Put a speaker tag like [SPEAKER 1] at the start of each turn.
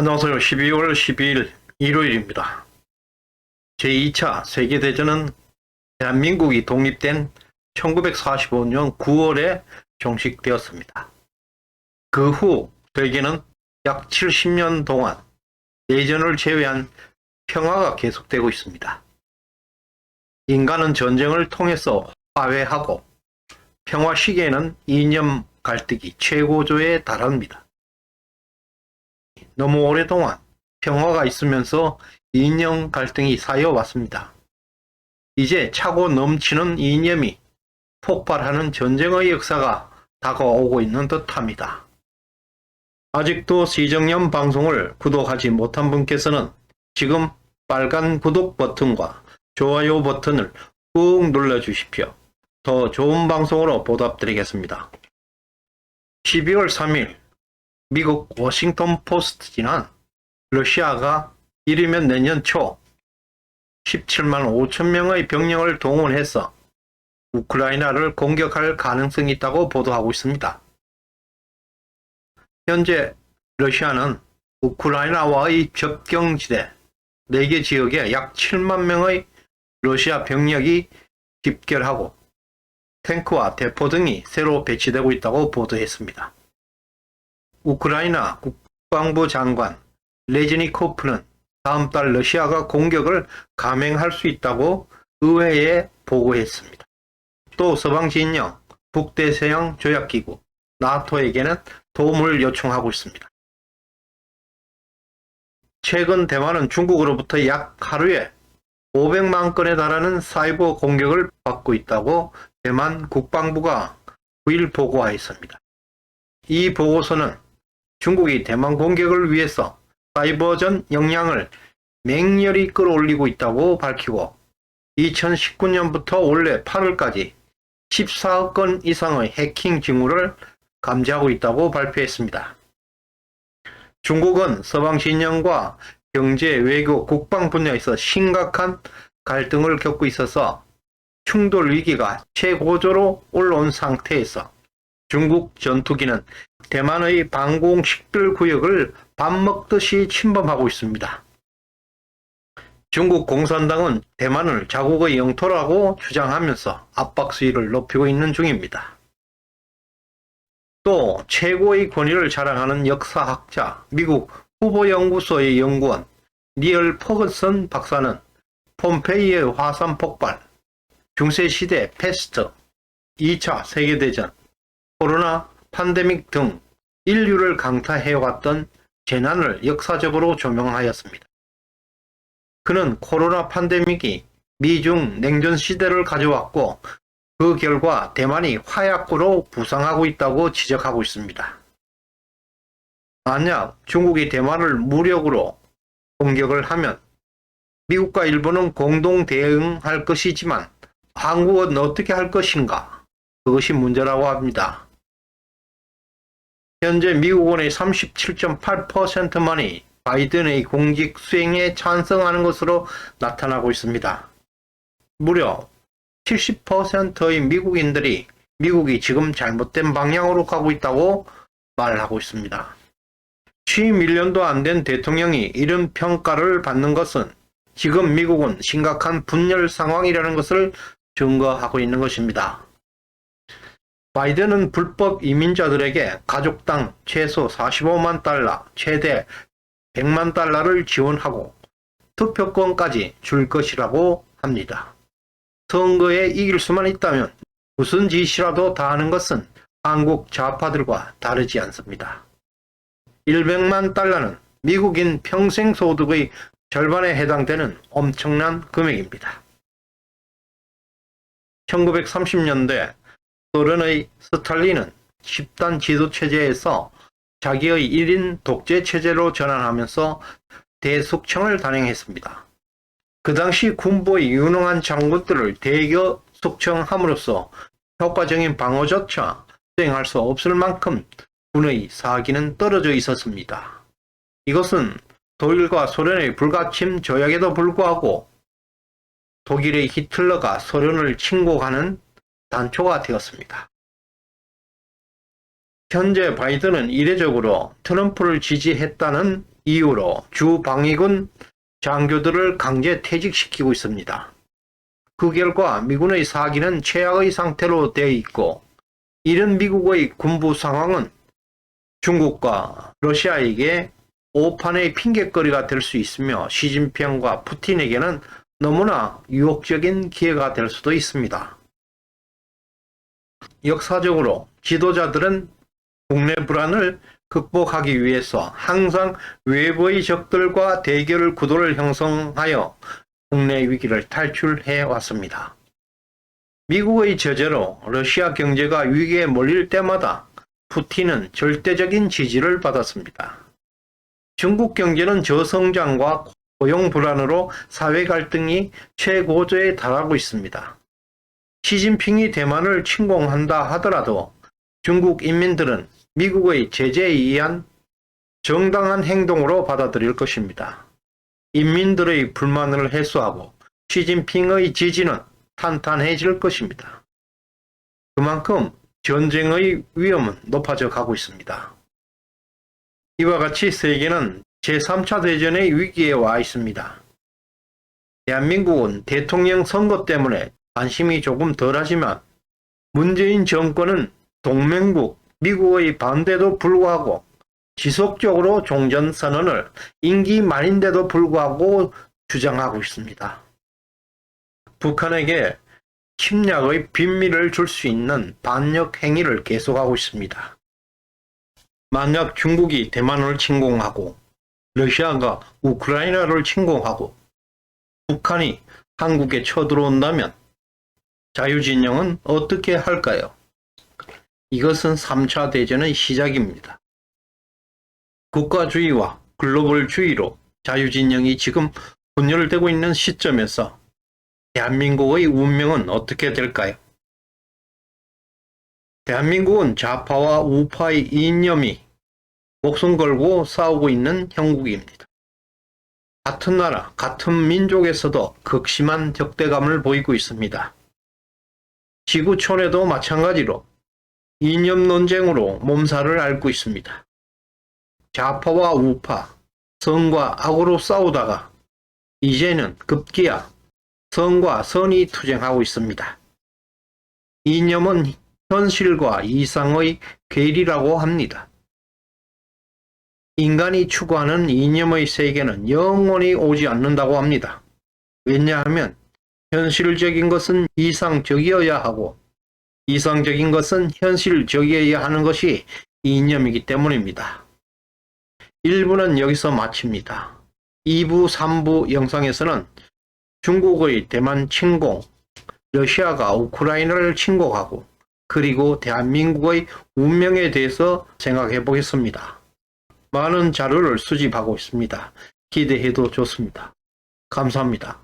[SPEAKER 1] 안녕하세요. 12월 12일 일요일입니다. 제2차 세계대전은 대한민국이 독립된 1945년 9월에 종식되었습니다. 그 후 세계는 약 70년 동안 내전을 제외한 평화가 계속되고 있습니다. 인간은 전쟁을 통해서 화해하고 평화 시기에는 이념 갈등이 최고조에 달합니다. 너무 오랫동안 평화가 있으면서 이념 갈등이 쌓여왔습니다. 이제 차고 넘치는 이념이 폭발하는 전쟁의 역사가 다가오고 있는 듯합니다. 아직도 시정연 방송을 구독하지 못한 분께서는 지금 빨간 구독 버튼과 좋아요 버튼을 꾹 눌러주십시오. 더 좋은 방송으로 보답드리겠습니다. 12월 3일 미국 워싱턴 포스트 지난 러시아가 이르면 내년 초 17만 5천 명의 병력을 동원해서 우크라이나를 공격할 가능성이 있다고 보도하고 있습니다. 현재 러시아는 우크라이나와의 접경지대 4개 지역에 약 7만 명의 러시아 병력이 집결하고 탱크와 대포 등이 새로 배치되고 있다고 보도했습니다. 우크라이나 국방부 장관 레즈니코프는 다음 달 러시아가 공격을 감행할 수 있다고 의회에 보고했습니다. 또 서방진영 북대서양 조약기구 나토에게는 도움을 요청하고 있습니다. 최근 대만은 중국으로부터 약 하루에 500만 건에 달하는 사이버 공격을 받고 있다고 대만 국방부가 9일 보고하였습니다. 이 보고서는 중국이 대만 공격을 위해서 사이버전 역량을 맹렬히 끌어올리고 있다고 밝히고 2019년부터 올해 8월까지 14억 건 이상의 해킹 징후를 감지하고 있다고 발표했습니다. 중국은 서방 진영과 경제, 외교, 국방 분야에서 심각한 갈등을 겪고 있어서 충돌 위기가 최고조로 올라온 상태에서 중국 전투기는 대만의 방공 식별 구역을 밥 먹듯이 침범하고 있습니다. 중국 공산당은 대만을 자국의 영토라고 주장하면서 압박 수위를 높이고 있는 중입니다. 또 최고의 권위를 자랑하는 역사학자 미국 후보연구소의 연구원 니얼 퍼거슨 박사는 폼페이의 화산 폭발, 중세시대 패스트, 2차 세계대전, 코로나 팬데믹 등 인류를 강타해왔던 재난을 역사적으로 조명하였습니다. 그는 코로나 팬데믹이 미중 냉전 시대를 가져왔고 그 결과 대만이 화약고로 부상하고 있다고 지적하고 있습니다. 만약 중국이 대만을 무력으로 공격을 하면 미국과 일본은 공동 대응할 것이지만 한국은 어떻게 할 것인가? 그것이 문제라고 합니다. 현재 미국원의 37.8%만이 바이든의 공직 수행에 찬성하는 것으로 나타나고 있습니다. 무려 70%의 미국인들이 미국이 지금 잘못된 방향으로 가고 있다고 말하고 있습니다. 취임 1년도 안 된 대통령이 이런 평가를 받는 것은 지금 미국은 심각한 분열 상황이라는 것을 증거하고 있는 것입니다. 바이든은 불법 이민자들에게 가족당 최소 45만 달러, 최대 100만 달러를 지원하고 투표권까지 줄 것이라고 합니다. 선거에 이길 수만 있다면 무슨 짓이라도 다 하는 것은 한국 좌파들과 다르지 않습니다. 100만 달러는 미국인 평생 소득의 절반에 해당되는 엄청난 금액입니다. 1930년대 소련의 스탈린은 집단 지도체제에서 자기의 1인 독재체제로 전환하면서 대숙청을 단행했습니다. 그 당시 군부의 유능한 장군들을 대거 숙청함으로써 효과적인 방어조차 수행할 수 없을 만큼 군의 사기는 떨어져 있었습니다. 이것은 독일과 소련의 불가침 조약에도 불구하고 독일의 히틀러가 소련을 침공하는 단초가 되었습니다. 현재 바이든은 이례적으로 트럼프를 지지했다는 이유로 주 방위군 장교들을 강제 퇴직시키고 있습니다. 그 결과 미군의 사기는 최악의 상태로 되어 있고, 이런 미국의 군부 상황은 중국과 러시아에게 오판의 핑곗거리가 될 수 있으며 시진핑과 푸틴에게는 너무나 유혹적인 기회가 될 수도 있습니다. 역사적으로 지도자들은 국내 불안을 극복하기 위해서 항상 외부의 적들과 대결 구도를 형성하여 국내 위기를 탈출해 왔습니다. 미국의 제재로 러시아 경제가 위기에 몰릴 때마다 푸틴은 절대적인 지지를 받았습니다. 중국 경제는 저성장과 고용 불안으로 사회 갈등이 최고조에 달하고 있습니다. 시진핑이 대만을 침공한다 하더라도 중국 인민들은 미국의 제재에 의한 정당한 행동으로 받아들일 것입니다. 인민들의 불만을 해소하고 시진핑의 지지는 탄탄해질 것입니다. 그만큼 전쟁의 위험은 높아져 가고 있습니다. 이와 같이 세계는 제3차 대전의 위기에 와 있습니다. 대한민국은 대통령 선거 때문에 관심이 조금 덜하지만 문재인 정권은 동맹국 미국의 반대도 불구하고 지속적으로 종전선언을 임기 말인데도 불구하고 주장하고 있습니다. 북한에게 침략의 빈미를 줄 수 있는 반역 행위를 계속하고 있습니다. 만약 중국이 대만을 침공하고 러시아가 우크라이나를 침공하고 북한이 한국에 쳐들어온다면 자유진영은 어떻게 할까요? 이것은 3차 대전의 시작입니다. 국가주의와 글로벌주의로 자유진영이 지금 분열되고 있는 시점에서 대한민국의 운명은 어떻게 될까요? 대한민국은 좌파와 우파의 이념이 목숨 걸고 싸우고 있는 형국입니다. 같은 나라, 같은 민족에서도 극심한 적대감을 보이고 있습니다. 지구촌에도 마찬가지로 이념 논쟁으로 몸살을 앓고 있습니다. 좌파와 우파, 선과 악으로 싸우다가 이제는 급기야 선과 선이 투쟁하고 있습니다. 이념은 현실과 이상의 괴리라고 합니다. 인간이 추구하는 이념의 세계는 영원히 오지 않는다고 합니다. 왜냐하면 현실적인 것은 이상적이어야 하고 이상적인 것은 현실적이어야 하는 것이 이념이기 때문입니다. 1부는 여기서 마칩니다. 2부, 3부 영상에서는 중국의 대만 침공, 러시아가 우크라이나를 침공하고 그리고 대한민국의 운명에 대해서 생각해 보겠습니다. 많은 자료를 수집하고 있습니다. 기대해도 좋습니다. 감사합니다.